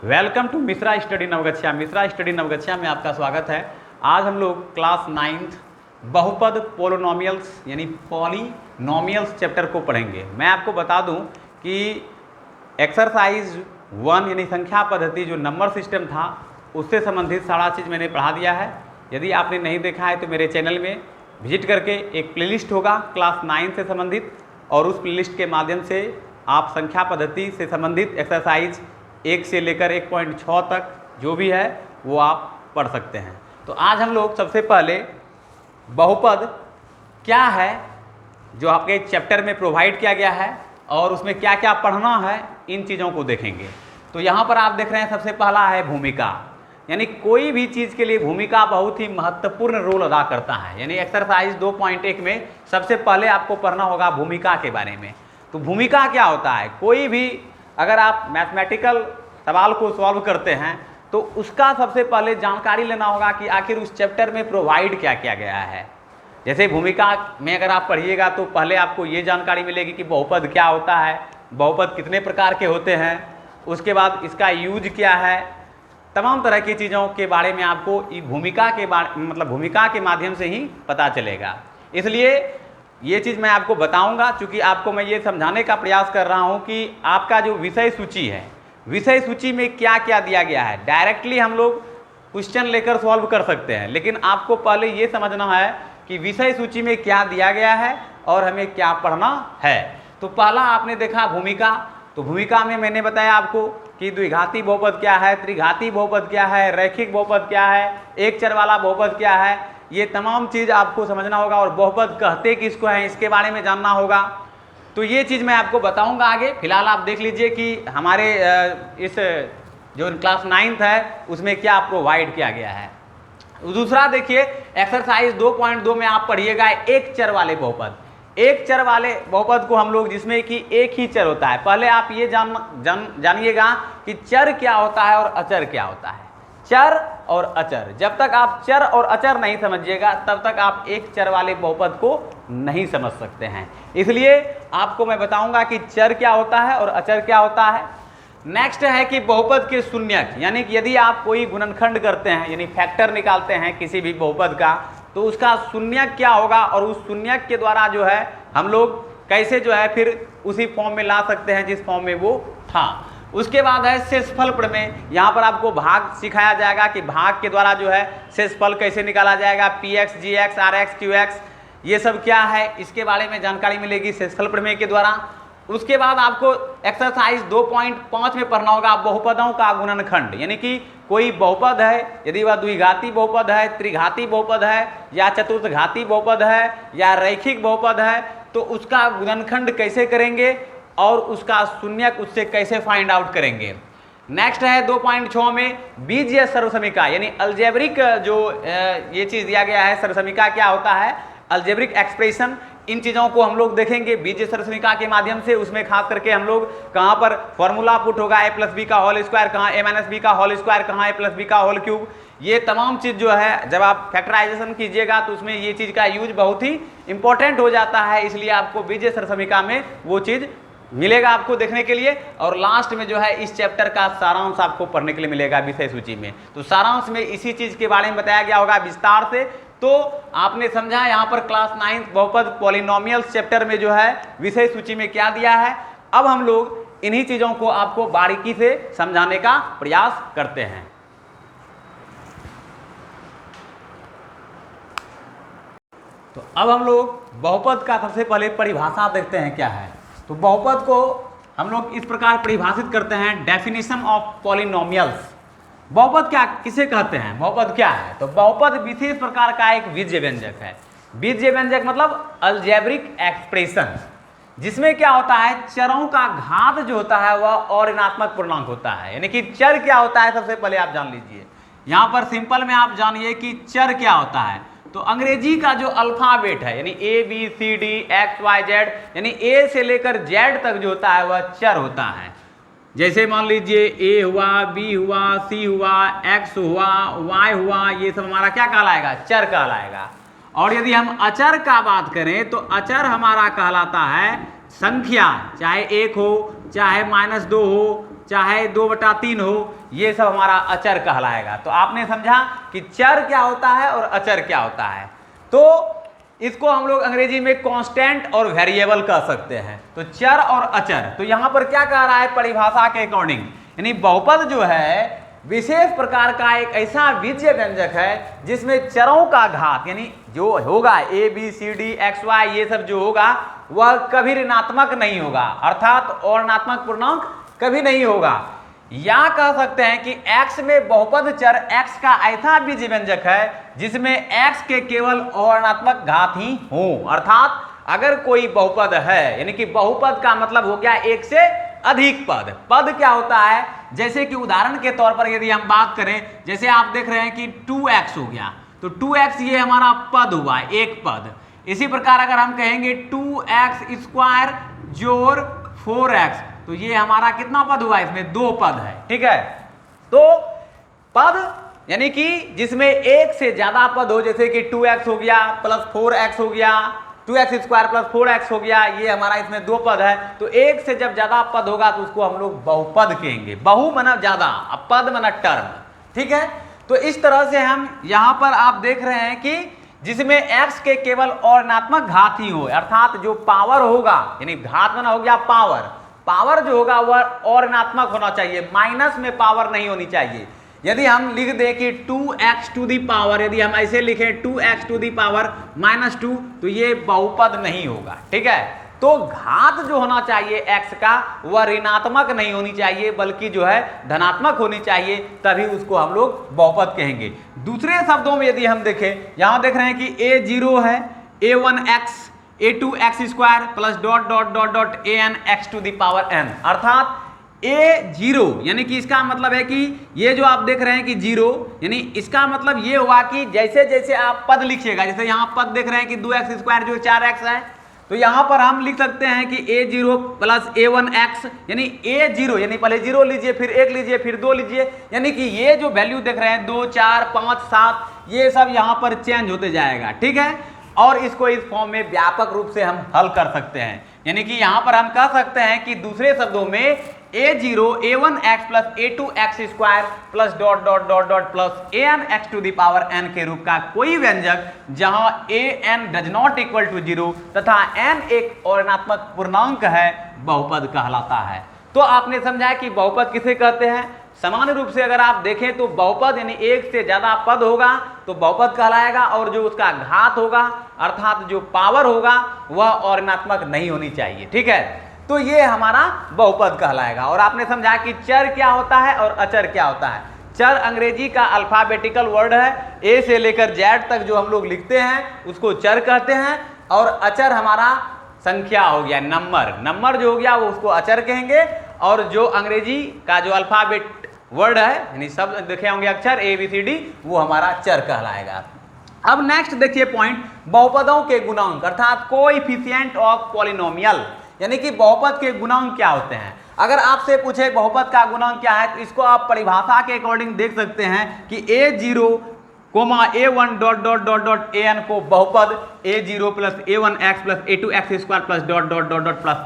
Welcome to Mishra study Navgachhia. Mishra study Navgachhia में आपका स्वागत है। आज हम लोग क्लास 9th बहुपद पोलिनोमियल्स यानी पॉलिनोमियल्स चैप्टर को पढ़ेंगे। मैं आपको बता दूं कि एक्सरसाइज 1 यानी संख्या पद्धति जो नंबर सिस्टम था उससे संबंधित सारा चीज़ मैंने पढ़ा दिया है। यदि आपने नहीं देखा है तो मेरे चैनल में विजिट करके एक प्लेलिस्ट होगा क्लास 9 से संबंधित, और उस प्लेलिस्ट के माध्यम से आप संख्या पद्धति से संबंधित एक्सरसाइज 1 से लेकर 1.6 तक जो भी है वो आप पढ़ सकते हैं। तो आज हम लोग सबसे पहले बहुपद क्या है जो आपके चैप्टर में प्रोवाइड किया गया है और उसमें क्या क्या पढ़ना है, इन चीज़ों को देखेंगे। तो यहाँ पर आप देख रहे हैं सबसे पहला है भूमिका, यानी कोई भी चीज़ के लिए भूमिका बहुत ही महत्वपूर्ण रोल अदा करता है। यानी एक्सरसाइज 2.1 में सबसे पहले आपको पढ़ना होगा भूमिका के बारे में। तो भूमिका क्या होता है? कोई भी अगर आप मैथमेटिकल सवाल को सॉल्व करते हैं तो उसका सबसे पहले जानकारी लेना होगा कि आखिर उस चैप्टर में प्रोवाइड क्या किया गया है। जैसे भूमिका में अगर आप पढ़िएगा तो पहले आपको ये जानकारी मिलेगी कि बहुपद क्या होता है, बहुपद कितने प्रकार के होते हैं, उसके बाद इसका यूज क्या है, तमाम तरह की चीज़ों के बारे में आपको भूमिका के भूमिका के माध्यम से ही पता चलेगा। इसलिए ये चीज़ मैं आपको बताऊंगा, चूँकि आपको मैं ये समझाने का प्रयास कर रहा हूँ कि आपका जो विषय सूची है, विषय सूची में क्या क्या दिया गया है। डायरेक्टली हम लोग क्वेश्चन लेकर सॉल्व कर सकते हैं, लेकिन आपको पहले ये समझना है कि विषय सूची में क्या दिया गया है और हमें क्या पढ़ना है। तो पहला आपने देखा भूमिका। तो भूमिका में मैंने बताया आपको कि द्विघाती बहुपद क्या है, त्रिघाती बहुपद क्या है, रैखिक बहुपद क्या है, एक चर वाला बहुपद क्या है, ये तमाम चीज़ आपको समझना होगा। और बहुपद कहते किसको हैं इसके बारे में जानना होगा। तो ये चीज़ मैं आपको बताऊंगा आगे। फिलहाल आप देख लीजिए कि हमारे इस जो क्लास 9th है उसमें क्या प्रोवाइड किया गया है। दूसरा देखिए एक्सरसाइज 2.2 में आप पढ़िएगा एक चर वाले बहुपद। एक चर वाले बहुपद को हम लोग जिसमें कि एक ही चर होता है। पहले आप ये जानिएगा कि चर क्या होता है और अचर क्या होता है। चर और अचर, जब तक आप चर और अचर नहीं समझिएगा तब तक आप एक चर वाले बहुपद को नहीं समझ सकते हैं। इसलिए आपको मैं बताऊंगा कि चर क्या होता है और अचर क्या होता है। नेक्स्ट है कि बहुपद के शून्यक, यानी कि यदि आप कोई गुणनखंड करते हैं यानी फैक्टर निकालते हैं किसी भी बहुपद का, तो उसका शून्यक क्या होगा और उस शून्यक के द्वारा जो है हम लोग कैसे जो है फिर उसी फॉर्म में ला सकते हैं जिस फॉर्म में वो था। उसके बाद है शेषफल प्रमेय। यहाँ पर आपको भाग सिखाया जाएगा कि भाग के द्वारा जो है शेषफल कैसे निकाला जाएगा, px, gx, rx, qx, ये सब क्या है इसके बारे में जानकारी मिलेगी शेषफल प्रमेय के द्वारा। उसके बाद आपको एक्सरसाइज 2.5 में पढ़ना होगा बहुपदों का गुणनखंड, यानी कि कोई बहुपद है, यदि वह द्विघाती बहुपद है, त्रिघाती बहुपद है या चतुर्थघाती बहुपद है या रैखिक बहुपद है, तो उसका गुणनखंड कैसे करेंगे और उसका शून्यक उससे कैसे फाइंड आउट करेंगे। नेक्स्ट है 2.6 में बीजीय सर्वसमीका, यानी अलजेब्रिक जो ये चीज़ दिया गया है, सर्वसमीका क्या होता है, अलजेब्रिक एक्सप्रेशन, इन चीज़ों को हम लोग देखेंगे बीजीय सर्वसमीका के माध्यम से। उसमें खास करके हम लोग कहाँ पर फॉर्मूला पुट होगा a + b का होल स्क्वायर, कहाँ a - b का होल स्क्वायर, कहाँ a + b का होल क्यूब, ये तमाम चीज़ जो है जब आप फैक्टराइजेशन कीजिएगा तो उसमें ये चीज़ का यूज बहुत ही इंपॉर्टेंट हो जाता है। इसलिए आपको बीजीय सर्वसमीका में वो चीज़ मिलेगा आपको देखने के लिए। और लास्ट में जो है इस चैप्टर का सारांश आपको पढ़ने के लिए मिलेगा विषय सूची में। तो सारांश में इसी चीज़ के बारे में बताया गया होगा विस्तार से। तो आपने समझा यहाँ पर क्लास 9th बहुपद पॉलिनोमियल्स चैप्टर में जो है विषय सूची में क्या दिया है। अब हम लोग इन्हीं चीज़ों को आपको बारीकी से समझाने का प्रयास करते हैं। तो अब हम लोग बहुपद का सबसे पहले परिभाषा देखते हैं क्या है। तो बहुपद को हम लोग इस प्रकार परिभाषित करते हैं, डेफिनेशन ऑफ पॉलिनोमियल्स। बहुपद क्या किसे कहते हैं, बहुपद क्या है? तो बहुपद विशेष प्रकार का एक बीजीय व्यंजक है। बीजीय व्यंजक मतलब अलजेब्रिक एक्सप्रेशन, जिसमें क्या होता है चरों का घात जो होता है वह अऋणात्मक पूर्णांक होता है। यानी कि चर क्या होता है सबसे पहले आप जान लीजिए। यहाँ पर सिंपल में आप जानिए कि चर क्या होता है। तो अंग्रेजी का जो अल्फाबेट है यानी ABCD XYZ, यानी A से लेकर Z तक जो होता है वह चर होता है। जैसे मान लीजिए A हुआ, B हुआ, C हुआ, X हुआ, Y हुआ, ये सब हमारा क्या कहलाएगा, चर कहलाएगा। और यदि हम अचर का बात करें तो अचर हमारा कहलाता है संख्या, चाहे 1 हो, चाहे -2 हो, चाहे 2/3 हो, ये सब हमारा अचर कहलाएगा। तो आपने समझा कि चर क्या होता है और अचर क्या होता है। तो इसको हम लोग अंग्रेजी में कांस्टेंट और वेरिएबल कह सकते हैं। तो चर और अचर, तो यहां पर क्या कह रहा है परिभाषा के अकॉर्डिंग, यानी बहुपद जो है विशेष प्रकार का एक ऐसा बीजीय व्यंजक है जिसमें चरों का घात यानी जो होगा a b c d x y ये सब जो होगा वह कभी ऋणात्मक नहीं होगा, अर्थात और ऋणात्मक पूर्णांक कभी नहीं होगा। या कह सकते हैं कि x में बहुपद चर x का ऐसा बीजीय व्यंजक है जिसमें x के केवल ऋणात्मक घात ही हो, अर्थात अगर कोई बहुपद है, यानी कि बहुपद का मतलब हो गया एक से अधिक पद। पद क्या होता है, जैसे कि उदाहरण के तौर पर यदि हम बात करें, जैसे आप देख रहे हैं कि 2x हो गया, तो 2x ये हमारा पद हुआ, एक पद। इसी प्रकार अगर हम कहेंगे 2x² जोड़ 4x, तो ये हमारा कितना पद हुआ, इसमें 2 पद है, ठीक है। तो पद यानी कि जिसमें एक से ज्यादा पद हो, जैसे कि 2x हो गया प्लस 4x हो गया, 2x² प्लस 4x हो गया, ये हमारा इसमें 2 पद है। तो एक से जब ज्यादा पद होगा तो उसको हम लोग बहुपद कहेंगे। बहु माना ज्यादा, अब पद माना टर्म, ठीक है। तो इस तरह से हम यहां पर आप देख रहे हैं कि जिसमें x के केवल ऋणात्मक घात ही हो, अर्थात जो पावर होगा, यानी घात माना हो गया पावर, पावर जो होगा वह ऋणात्मक होना चाहिए, माइनस में पावर नहीं होनी चाहिए। यदि हम लिख दें कि 2x टू दी पावर, यदि हम ऐसे लिखें 2x टू दी पावर -2, तो ये बहुपद नहीं होगा, ठीक है। तो घात जो होना चाहिए x का वह ऋणात्मक नहीं होनी चाहिए, बल्कि जो है धनात्मक होनी चाहिए, तभी उसको हम लोग बहुपद कहेंगे। दूसरे शब्दों में यदि हम देखें, यहां देख रहे हैं कि a0 है, a1x a2x² plus dot dot dot dot an x to the power n, अर्थात a0 यानी कि इसका मतलब है कि ये जो आप देख रहे हैं कि 0, यानी इसका मतलब ये हुआ कि जैसे जैसे आप पद लिखिएगा, जैसे यहाँ पद देख रहे हैं कि 2x² जो 4x है, तो यहाँ पर हम लिख सकते हैं कि a0 प्लस a1x, यानी a0 यानी पहले 0 लीजिए, फिर 1 लीजिए, फिर 2 लीजिए, यानी कि ये जो वैल्यू देख रहे हैं 2 4 5 7 ये सब यहाँ पर चेंज होते जाएगा, ठीक है। और इसको इस फॉर्म में व्यापक रूप से हम हल कर सकते हैं, यानी कि यहाँ पर हम कह सकते हैं कि दूसरे शब्दों में a0 a1x plus a2x² plus dot dot dot dot plus an x to the power n के रूप का कोई व्यंजक जहां an does not equal to 0 तथा n एक ऋणात्मक पूर्णांक है, बहुपद कहलाता है। तो आपने समझा कि बहुपद किसे कहते हैं। सामान्य रूप से अगर आप देखें तो बहुपद यानी एक से ज्यादा पद होगा तो बहुपद कहलाएगा, और जो उसका घात होगा अर्थात जो पावर होगा वह ऋणात्मक नहीं होनी चाहिए, ठीक है। तो ये हमारा बहुपद कहलाएगा। और आपने समझा कि चर क्या होता है और अचर क्या होता है। चर अंग्रेजी का अल्फाबेटिकल वर्ड है, ए से लेकर जेड तक जो हम लोग लिखते हैं उसको चर कहते हैं, और अचर हमारा संख्या हो गया, नंबर जो हो गया वो उसको अचर कहेंगे, और जो अंग्रेजी का जो अल्फाबेट वर्ड है यानी सब देखे होंगे अक्षर ABCD, वो हमारा चर कहलाएगा। अब नेक्स्ट देखिए पॉइंट, बहुपदों के गुणांक अर्थात कोएफिशिएंट ऑफ पॉलिनोमियल, यानी कि बहुपद के गुणांक क्या होते हैं। अगर आपसे पूछे बहुपद का गुणांक क्या है, तो इसको आप परिभाषा के अकॉर्डिंग देख सकते हैं कि a0 a1 dot dot dot dot an को बहुपद a0 plus a1x plus a2x² plus dot dot dot dot plus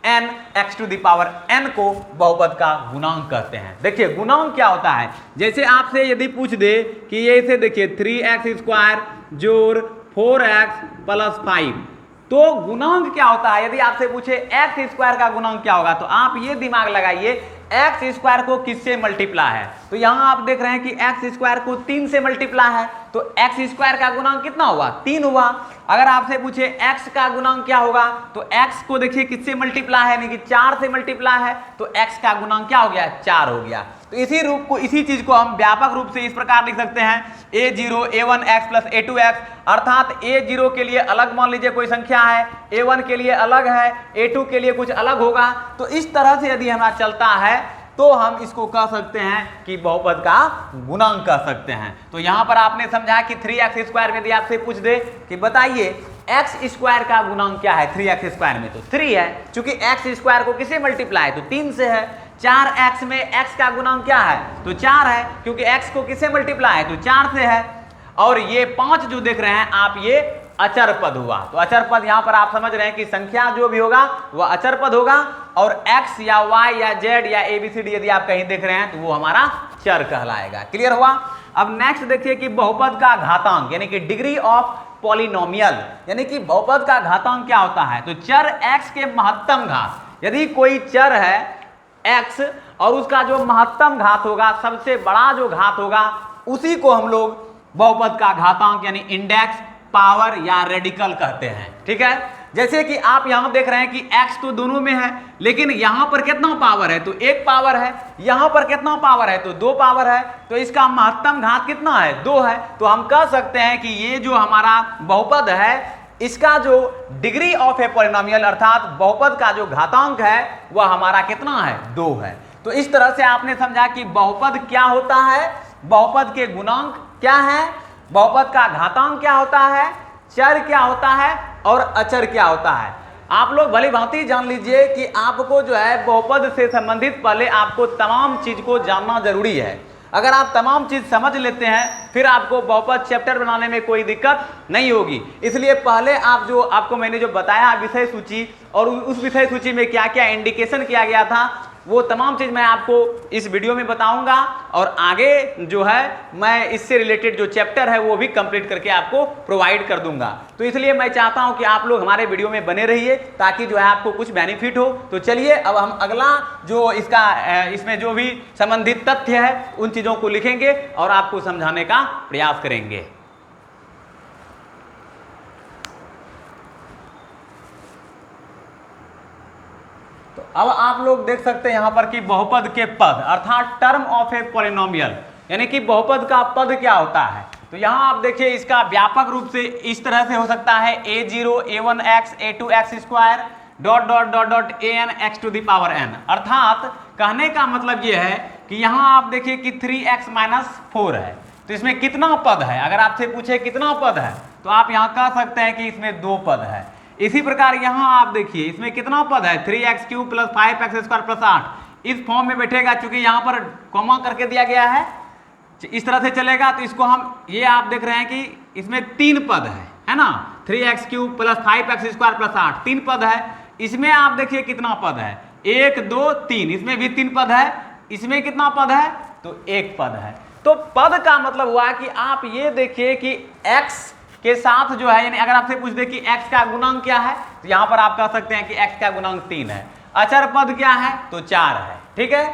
an x to the power n को बहुपद का गुणांक कहते हैं। देखिए गुणांक क्या होता है, जैसे आपसे यदि पूछ दे कि ये इसे देखिए 3x² जोड़ 4x प्लस 5, तो गुणांक क्या होता है। यदि आपसे पूछे x² का गुणांक क्या होगा, तो आप ये दिमाग लगाइए x² को किससे मल्टीप्लाई है, तो यहां आप देख रहे हैं कि x² को 3 से मल्टीप्लाई है, तो x² का गुणांक कितना हुआ, 3 हुआ। अगर आपसे पूछे x का गुणांक क्या होगा, तो x को देखिए किससे मल्टीप्लाई है, यानी कि 4 से मल्टीप्लाई है, तो x का गुणांक क्या हो गया, 4 हो गया। तो इसी चीज को हम व्यापक रूप से इस प्रकार लिख सकते हैं a0 a1x प्लस a2x, अर्थात a0 के लिए अलग मान लीजिए कोई संख्या है, a1 के लिए अलग है, a2 के लिए कुछ अलग होगा। तो इस तरह से यदि हमारा चलता है तो हम इसको कह सकते हैं कि बहुपद का गुणांक कह सकते हैं। तो यहां पर आपने समझा कि 3x² में यदि आपसे पूछ दे कि बताइए x² का गुणांक क्या है 3x² में, तो 3 है, क्योंकि x² को किसे मल्टीप्लाई तो 3 से है। 4x में x का गुणांक क्या है, तो 4 है, क्योंकि x को किसे मल्टीप्लाई है तो 4 से है। और ये 5 जो देख रहे हैं आप, ये अचर पद हुआ। तो अचर पद यहां पर आप समझ रहे हैं कि संख्या जो भी होगा वह अचर पद होगा, और x या y या z या ABCD यदि आप कहीं देख रहे हैं तो वो हमारा चर कहलाएगा। क्लियर हुआ। अब नेक्स्ट देखिए कि बहुपद का घातांक यानी कि डिग्री ऑफ पॉलिनोमियल, यानी कि बहुपद का घातांक क्या होता है? तो चर x के महत्तम घात, यदि कोई चर है x और उसका जो महत्तम घात होगा, सबसे बड़ा जो घात होगा, उसी को हम लोग बहुपद का घातांक यानी इंडेक्स, पावर या रेडिकल कहते हैं। ठीक है, जैसे कि आप यहां देख रहे हैं कि x तो दोनों में है, लेकिन यहां पर कितना पावर है? तो 1 पावर है। यहां पर कितना पावर है? तो 2 पावर है। तो इसका महत्तम घात कितना है? 2 है। तो हम कह सकते हैं कि ये जो हमारा बहुपद है, इसका जो डिग्री ऑफ ए पॉलिनोमियल अर्थात बहुपद का जो घातांक है वह हमारा कितना है? 2 है। तो इस तरह से आपने समझा कि बहुपद क्या होता है, बहुपद के गुणांक क्या है, बहुपद का घातांक क्या होता है, चर क्या होता है और अचर क्या होता है। आप लोग भली भांति जान लीजिए कि आपको जो है बहुपद से संबंधित पहले आपको तमाम चीज को जानना जरूरी है। अगर आप तमाम चीज समझ लेते हैं फिर आपको बहुपद चैप्टर बनाने में कोई दिक्कत नहीं होगी। इसलिए पहले आपको मैंने जो बताया विषय सूची, और उस विषय सूची में क्या क्या इंडिकेशन किया गया था, वो तमाम चीज़ मैं आपको इस वीडियो में बताऊंगा, और आगे जो है मैं इससे रिलेटेड जो चैप्टर है वो भी कंप्लीट करके आपको प्रोवाइड कर दूंगा। तो इसलिए मैं चाहता हूं कि आप लोग हमारे वीडियो में बने रहिए ताकि जो है आपको कुछ बेनिफिट हो। तो चलिए अब हम अगला जो इसमें जो भी संबंधित तथ्य है उन चीज़ों को लिखेंगे और आपको समझाने का प्रयास करेंगे। अब आप लोग देख सकते हैं यहां पर कि बहुपद के पद अर्थात टर्म ऑफ ए पॉलिनोमियल, यानी कि बहुपद का पद क्या होता है। तो यहां आप देखिए इसका व्यापक रूप से इस तरह से हो सकता है a0 a1x a2x square dot dot dot dot an x to the power n। अर्थात कहने का मतलब यह है कि यहां आप देखिए कि 3x माइनस 4 है। तो इसमें कितना पद है? अगर आपसे पूछे कितना पद है तो आप यहां कह सकते हैं कि इसमें 2 पद है। इसी प्रकार यहां आप देखिए इसमें कितना पद है? 3x³ plus 5x² plus 8। इस फॉर्म में बैठेगा, चूंकि यहां पर कॉमा करके दिया गया है, इस तरह से चलेगा। तो इसको हम ये आप देख रहे हैं कि इसमें 3 पद है ना, 3x³ प्लस 5x² प्लस 8, 3 पद है। इसमें आप देखिए कितना पद है? 1 2 3। इसमें भी 3 पद है। इसमें कितना पद है? तो 1 पद है। तो पद का मतलब हुआ कि आप ये देखिए कि x के साथ जो है, यानी अगर आपसे पूछ दे कि x का गुणांक क्या है तो यहां पर आप कह सकते हैं कि x का गुणांक 3 है। अचर पद क्या है? तो 4 है। ठीक है,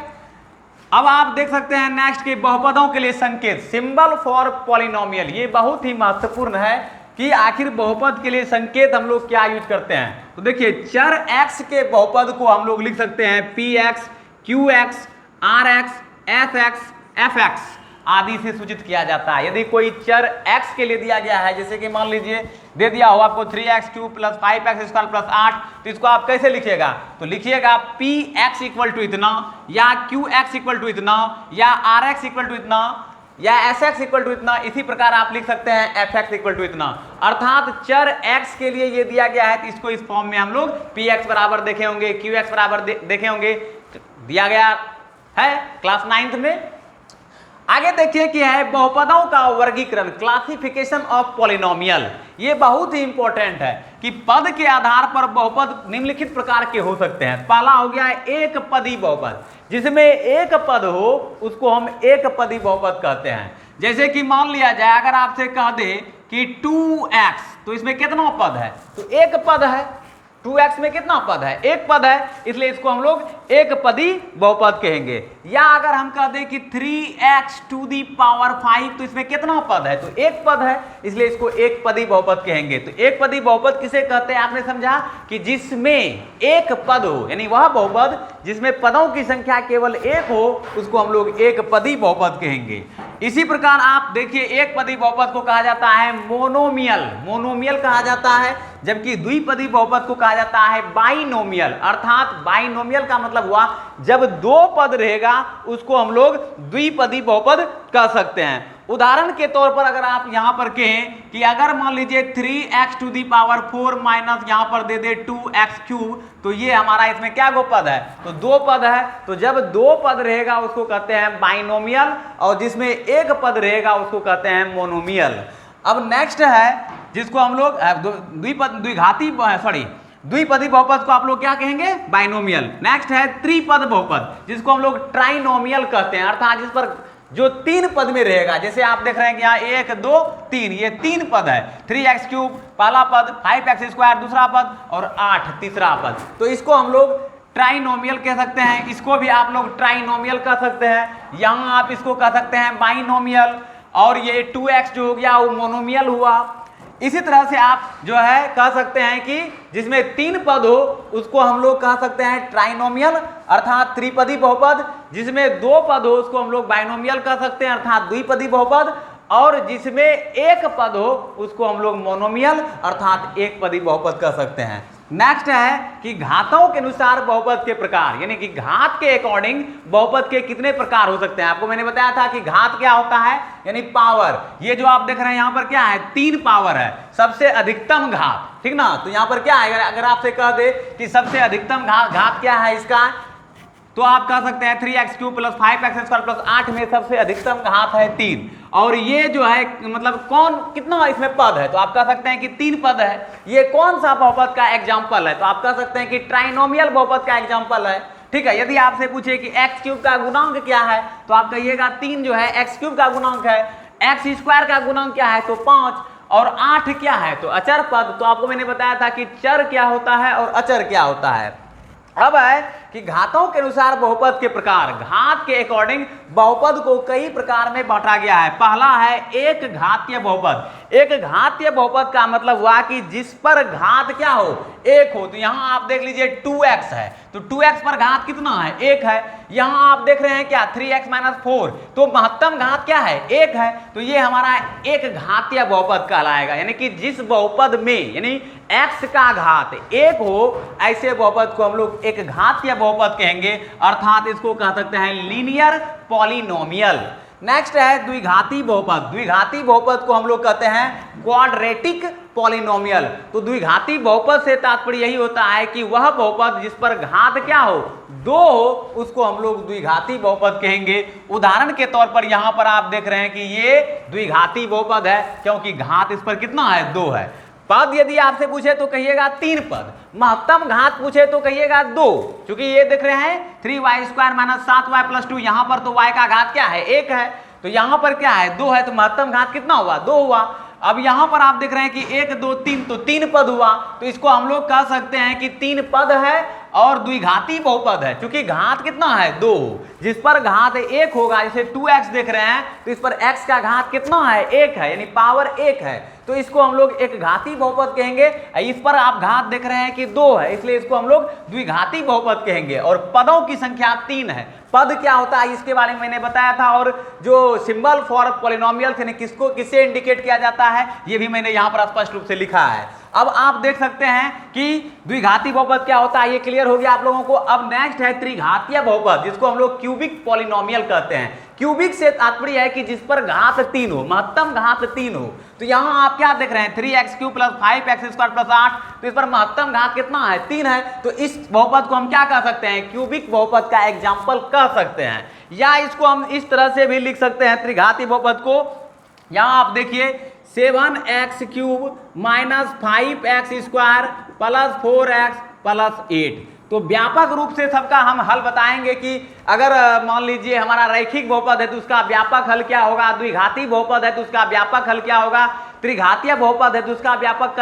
अब आप देख सकते हैं नेक्स्ट के बहुपदों के लिए संकेत, सिंबल फॉर पॉलिनोमियल। ये बहुत ही महत्वपूर्ण है कि आखिर बहुपद के लिए संकेत हम लोग क्या यूज करते हैं। तो देखिए चर x के बहुपद को हम लोग लिख सकते हैं px, qx, rx, sx, fx आदि से सूचित किया जाता है। यदि कोई चर x के लिए दिया गया है, जैसे कि मान लीजिए दे दिया हो आपको 3x³ प्लस 5x² प्लस 8, तो इसको आप कैसे लिखिएगा? तो लिखिएगा px इक्वल टू इतना, या qx इक्वल टू इतना, या rx इक्वल टू इतना, या sx इक्वल टू इतना। इसी प्रकार आप लिख सकते हैं fx इक्वल टू इतना। अर्थात चर x के लिए ये दिया गया है तो इसको इस फॉर्म में हम लोग px बराबर देखे होंगे, qx बराबर देखे होंगे, दिया गया है क्लास 9th में। आगे देखिए कि है बहुपदों का वर्गीकरण, क्लासिफिकेशन ऑफ पॉलिनोमियल। ये बहुत ही इंपॉर्टेंट है कि पद के आधार पर बहुपद निम्नलिखित प्रकार के हो सकते हैं। पहला हो गया एक पदी बहुपद, जिसमें एक पद हो उसको हम एक पदी बहुपद कहते हैं। जैसे कि मान लिया जाए अगर आपसे कह दे कि 2x, तो इसमें कितना पद है? तो एक पद है। 2x में कितना पद है? एक पद है, इसलिए इसको हम लोग एक पदी बहुपद कहेंगे। या अगर हम कह दें कि 3x टू दी पावर 5, तो इसमें कितना पद है? तो एक पद है, इसलिए इसको एक पदी बहुपद कहेंगे। तो एक पदी बहुपद किसे कहते हैं? आपने समझा कि जिसमें एक पद हो, यानी वह बहुपद जिसमें पदों की संख्या केवल एक हो उसको हम लोग एक पदी बहुपद कहेंगे। इसी प्रकार आप देखिए एक पदी बहुपद को कहा जाता है मोनोमियल, मोनोमियल कहा जाता है, जबकि द्विपदी बहुपद को कहा जाता है बाइनोमियल। अर्थात बाइनोमियल का मतलब हुआ जब 2 पद रहेगा उसको हम लोग द्विपदी बहुपद कह सकते हैं। उदाहरण के तौर पर अगर आप यहां पर कहें कि अगर मान लीजिए 3x to the power 4 minus यहां पर दे दे 2x³, तो ये हमारा इसमें क्या गो पद है? तो 2 पद है। तो जब 2 पद रहेगा उसको कहते हैं बाइनोमियल, और जिसमें एक पद रहेगा उसको कहते हैं मोनोमियल। अब नेक्स्ट है जिसको हम लोग द्विपदी बहुपद को आप लोग क्या कहेंगे? बाइनोमियल। नेक्स्ट है त्रिपद बहुपद जिसको हम लोग ट्राइनोमियल कहते हैं, अर्थात जिस पर जो 3 पद में रहेगा। जैसे आप देख रहे हैं कि यहाँ 1 2 3, ये 3 पद है। 3x³ पहला पद, 5x² दूसरा पद और 8 तीसरा पद। तो इसको हम लोग ट्राइनोमियल कह सकते हैं। इसको भी आप लोग ट्राइनोमियल कह सकते हैं। यहाँ आप इसको कह सकते हैं बाइनोमियल। और ये 2x जो हो गया वो मोनोमियल हुआ। इसी तरह से आप जो है कह सकते हैं कि जिसमें 3 पद हो उसको हम लोग कह सकते हैं ट्राइनोमियल अर्थात त्रिपदी बहुपद। जिसमें 2 पद हो उसको हम लोग बाइनोमियल कह सकते हैं अर्थात द्विपदी बहुपद। और जिसमें 1 पद हो उसको हम लोग मोनोमियल अर्थात एकपदी बहुपद कह सकते हैं। नेक्स्ट है कि घातों के अनुसार बहुपद के प्रकार, यानी कि घात के अकॉर्डिंग बहुपद के कितने प्रकार हो सकते हैं। आपको मैंने बताया था कि घात क्या होता है, यानी पावर। ये जो आप देख रहे हैं यहाँ पर क्या है, 3 पावर है, सबसे अधिकतम घात, ठीक ना। तो यहाँ पर क्या है, अगर आपसे कह दे कि सबसे अधिकतम घात क्या है इसका, तो आप कह सकते हैं 3x³ + 5x² + 8 में सबसे अधिकतम घात है 3। और ये जो है मतलब कौन कितना इसमें पद है, तो आप कह सकते हैं कि 3 पद है। ये कौन सा बहुपद का एग्जाम्पल है, तो आप कह सकते हैं कि ट्राइनोमियल बहुपद का एग्जाम्पल है। ठीक है, यदि आपसे पूछे कि x³ का गुणांक क्या है, तो आप कहिएगा 3 जो है x³ का गुणांक है। x² का गुणांक क्या है, तो 5। और 8 क्या है, तो अचर पद। तो आपको मैंने बताया था कि चर क्या होता है और अचर क्या होता है। अब है कि घातों के अनुसार बहुपद के प्रकार। घात के अकॉर्डिंग बहुपद को कई प्रकार में बांटा गया है। पहला है एक घातीय बहुपद। एक घातीय बहुपद का मतलब हुआ कि जिस पर घात क्या हो, 1 हो। तो यहाँ आप देख लीजिए 2x है, तो 2x पर घात कितना है, 1 है। यहाँ आप देख रहे हैं क्या 3x - 4, तो महत्तम घात क्या है, 1 है। तो ये हमारा एक घातीय बहुपद कहलाएगा, यानी कि जिस बहुपद में यानी x का घात 1 हो, ऐसे बहुपद को हम लोग एक घातीय बहुपद कहेंगे, अर्थात इसको कह सकते हैं लीनियर पॉलिनोमियल। नेक्स्ट है द्विघाती बहुपद। द्विघाती बहुपद को हम लोग कहते हैं क्वाड्रेटिक पॉलिनोमियल। तो द्विघाती बहुपद से तात्पर्य यही होता है कि वह बहुपद जिस पर घात क्या हो, 2 हो, उसको हम लोग द्विघाती बहुपद कहेंगे। उदाहरण के तौर पर यहाँ पर आप देख रहे हैं कि ये द्विघाती बहुपद है, क्योंकि घात इस पर कितना है, 2 है। पद यदि आपसे पूछे तो कहिएगा 3 पद। महत्तम घात पूछे तो कहिएगा 2, क्योंकि ये देख रहे हैं 3y² - 7y + 2, यहाँ पर तो y का घात क्या है, 1 है। तो यहाँ पर क्या है, 2 है, तो महत्तम घात कितना हुआ, 2 हुआ। अब यहाँ पर आप देख रहे हैं कि 1 2 3, तो 3 पद हुआ। तो इसको हम लोग कह सकते हैं कि 3 पद है और द्विघाती बहुपद है, क्योंकि घात कितना है, 2। जिस पर घात 1 होगा, जैसे 2x देख रहे हैं, तो इस पर x का घात कितना है, 1 है, यानी पावर 1 है। तो इसको हम लोग एक घाती बहुपद कहेंगे। इस पर आप घात देख रहे हैं कि 2 है, इसलिए इसको हम लोग द्विघाती बहुपद कहेंगे। और पदों की संख्या 3 है। पद क्या होता है इसके बारे में मैंने बताया था, और जो सिंबल फॉर पॉलिनोमियल यानी किससे इंडिकेट किया जाता है, ये भी मैंने यहाँ पर स्पष्ट रूप से लिखा है। अब आप देख सकते हैं कि द्विघाती बहुपद क्या होता है, ये क्लियर हो गया आप लोगों को। अब नेक्स्ट है त्रिघातीय बहुपद, जिसको हम लोग क्यूबिक पॉलिनोमियल कहते हैं। क्यूबिक से तात्पर्य है कि जिस पर घात 3 हो, महत्तम घात 3 हो। तो यहाँ आप क्या देख रहे हैं, 3x³ + 5x² + 8, तो इस पर महत्तम घात कितना है, 3 है। तो इस बहुपद को हम क्या कह सकते हैं, क्यूबिक बहुपद का एग्जाम्पल कह सकते हैं। या इसको हम इस तरह से भी लिख सकते हैं त्रिघाती बहुपद को। यहाँ आप देखिए 7x³ - 5x² + 4x + 8। तो व्यापक रूप से सबका हम हल बताएंगे कि अगर मान लीजिए हमारा रैखिक बहुपद है तो उसका व्यापक हल क्या होगा, द्विघाती बहुपद है तो उसका व्यापक हल क्या होगा, त्रिघातीय बहुपद है तो उसका व्यापक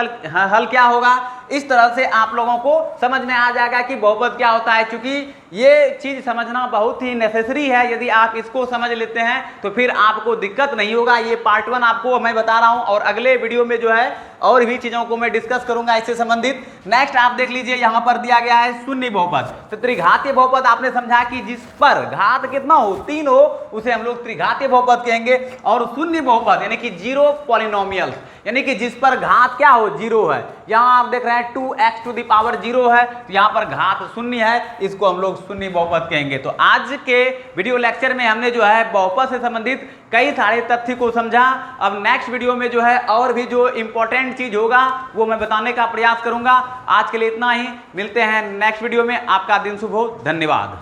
हल क्या होगा। इस तरह से आप लोगों को समझ में आ जाएगा कि बहुपद क्या होता है, क्योंकि ये चीज समझना बहुत ही नेसेसरी है। यदि आप इसको समझ लेते हैं तो फिर आपको दिक्कत नहीं होगा। ये पार्ट 1 आपको मैं बता रहा हूं, और अगले वीडियो में जो है और भी चीजों को मैं डिस्कस करूंगा इससे संबंधित। नेक्स्ट आप देख लीजिए, यहाँ पर दिया गया है शून्य बहुपद। तो त्रिघातीय बहुपद आपने समझा कि जिस पर घात कितना हो, 3 हो, उसे हम लोग त्रिघातीय बहुपद कहेंगे। और शून्य बहुपद यानी कि 0 पॉलिनोमियल, यानी कि जिस पर घात क्या हो, 0 है। यहाँ आप देख रहे हैं 2x⁴ है, तो यहाँ पर घात 0 है, इसको हम लोग शून्य बहुपद कहेंगे। तो आज के वीडियो लेक्चर में हमने जो है बहुपद से संबंधित कई सारे तथ्य को समझा। अब नेक्स्ट वीडियो में जो है और भी जो इंपॉर्टेंट चीज होगा वो मैं बताने का प्रयास करूंगा। आज के लिए इतना ही, मिलते हैं नेक्स्ट वीडियो में। आपका दिन शुभ हो, धन्यवाद।